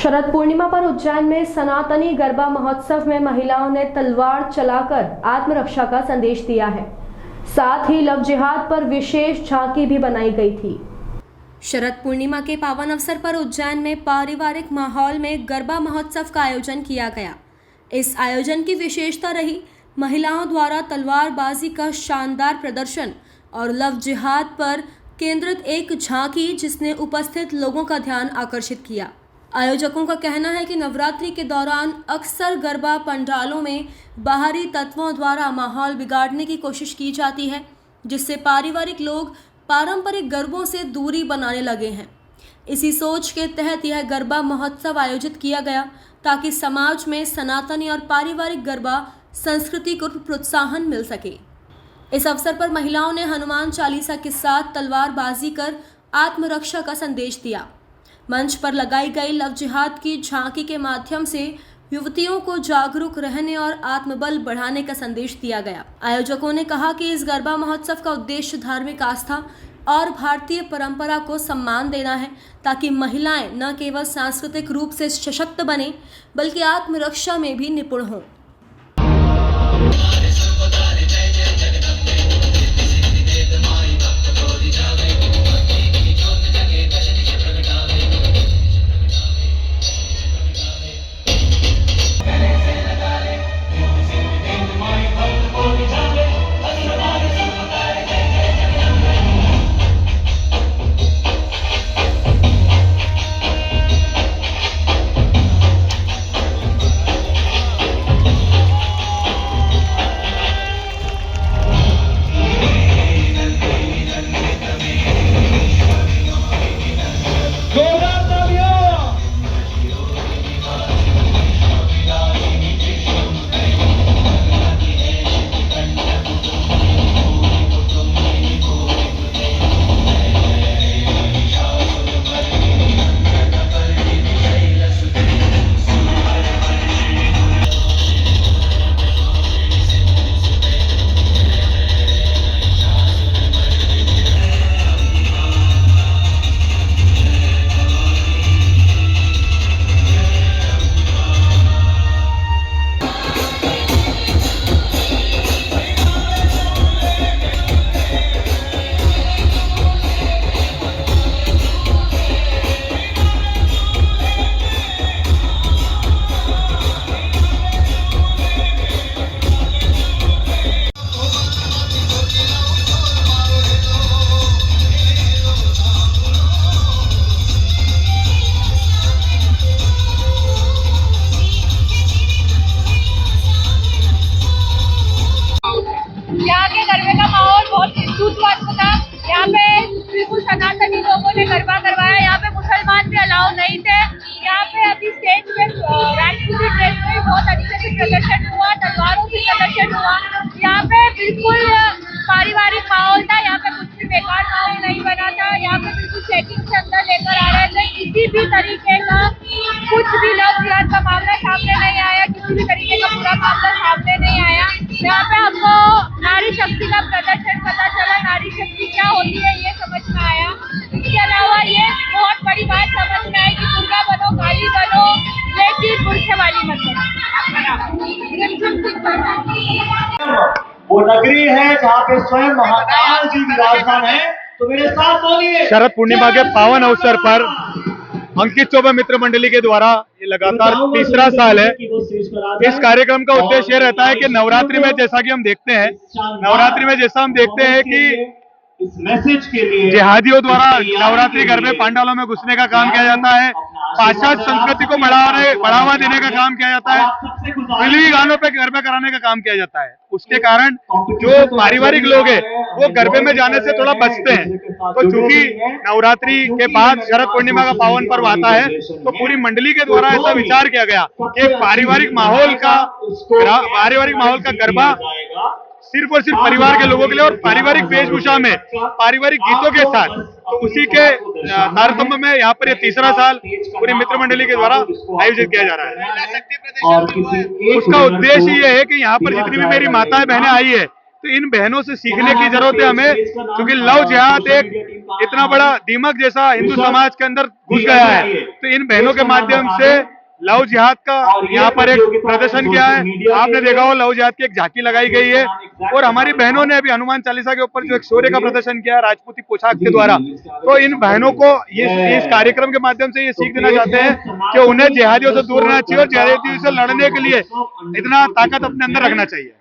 शरद पूर्णिमा पर उज्जैन में सनातनी गरबा महोत्सव में महिलाओं ने तलवार चलाकर आत्मरक्षा का संदेश दिया है। साथ ही लव जिहाद पर विशेष झांकी भी बनाई गई थी। शरद पूर्णिमा के पावन अवसर पर उज्जैन में पारिवारिक माहौल में गरबा महोत्सव का आयोजन किया गया। इस आयोजन की विशेषता रही महिलाओं द्वारा तलवारबाजी का शानदार प्रदर्शन और लव जिहाद पर केंद्रित एक झांकी, जिसने उपस्थित लोगों का ध्यान आकर्षित किया। आयोजकों का कहना है कि नवरात्रि के दौरान अक्सर गरबा पंडालों में बाहरी तत्वों द्वारा माहौल बिगाड़ने की कोशिश की जाती है, जिससे पारिवारिक लोग पारंपरिक गरबों से दूरी बनाने लगे हैं। इसी सोच के तहत यह गरबा महोत्सव आयोजित किया गया, ताकि समाज में सनातनी और पारिवारिक गरबा संस्कृति को प्रोत्साहन मिल सके। इस अवसर पर महिलाओं ने हनुमान चालीसा के साथ तलवारबाजी कर आत्मरक्षा का संदेश दिया। मंच पर लगाई गई लव जिहाद की झांकी के माध्यम से युवतियों को जागरूक रहने और आत्मबल बढ़ाने का संदेश दिया गया। आयोजकों ने कहा कि इस गरबा महोत्सव का उद्देश्य धार्मिक आस्था और भारतीय परंपरा को सम्मान देना है, ताकि महिलाएं न केवल सांस्कृतिक रूप से सशक्त बने, बल्कि आत्मरक्षा में भी निपुण हों। यहाँ के गरबे का माहौल बहुत हिंदुत्व था। यहाँ पे बिल्कुल सनातनी लोगों ने गरबा करवाया। यहाँ पे मुसलमान भी अलाउ नहीं थे। यहाँ पे अभी स्टेज पे राजपूती ड्रेस में बहुत अच्छे से प्रदर्शन हुआ, तलवारों से प्रदर्शन हुआ। यहाँ पे बिल्कुल पारिवारिक माहौल था। यहाँ पे कुछ भी बेकार माहौल नहीं बना था। यहाँ पे बिल्कुल सेटिंग से अंदर लेकर आ रहे थे। किसी भी तरीके का कुछ भी लव जिहाद का मामला सामने नहीं आया, किसी भी तरीके का पूरा मामला सामने नहीं आया। यहाँ पे हमको नारी शक्ति का प्रदर्शन पता चला, नारी शक्ति क्या होती है ये समझ में आया। इसके अलावा ये बहुत बड़ी बात समझ में आई कि दुर्गा बनो, काली बनो, लेकिन पुरुष वाली मत बनो। वो नगरी है जहाँ पे स्वयं महाकाल जी विराजमान है। तो मेरे साथ बोलिए। शरद पूर्णिमा के पावन अवसर पर अंकित चौबे मित्र मंडली के द्वारा ये लगातार तीसरा साल है। इस कार्यक्रम का उद्देश्य ये रहता है कि नवरात्रि में जैसा कि हम देखते हैं कि इस मैसेज के लिए जिहादियों द्वारा नवरात्रि गरबे पंडालों में घुसने का काम किया जाता है, पाश्चात्य संस्कृति को बढ़ावा देने का काम किया जाता है, फिल्मी गानों पे गरबा कराने का काम किया जाता है। उसके कारण जो पारिवारिक लोग हैं वो गरबे में जाने से थोड़ा बचते हैं। तो चूंकि नवरात्रि के बाद शरद पूर्णिमा का पावन पर्व आता है, तो पूरी मंडली के द्वारा ऐसा विचार किया गया कि पारिवारिक माहौल का गरबा सिर्फ और सिर्फ परिवार के लोगों के लिए और पारिवारिक वेशभूषा में पारिवारिक गीतों के साथ, तो उसी के तारतम्य में यहाँ पर ये तीसरा साल पूरी मित्र मंडली के द्वारा आयोजित किया जा रहा है। उसका उद्देश्य ये है कि यहाँ पर जितनी भी मेरी माताएं बहनें आई है, तो इन बहनों से सीखने की जरूरत है हमें, क्योंकि लव जिहाद एक इतना बड़ा दीमक जैसा हिंदू समाज के अंदर घुस गया है। तो इन बहनों के माध्यम से लव जिहाद का यहाँ पर एक प्रदर्शन किया है। आपने देखा हो लव जिहाद की एक झांकी लगाई गई है, और हमारी बहनों ने अभी हनुमान चालीसा के ऊपर जो एक शौर्य का प्रदर्शन किया राजपूती पोशाक के द्वारा। तो इन बहनों को ये इस कार्यक्रम के माध्यम से ये सीख देना चाहते हैं कि उन्हें जिहादियों से दूर रहना चाहिए और जिहादियों से लड़ने के लिए इतना ताकत अपने अंदर रखना चाहिए।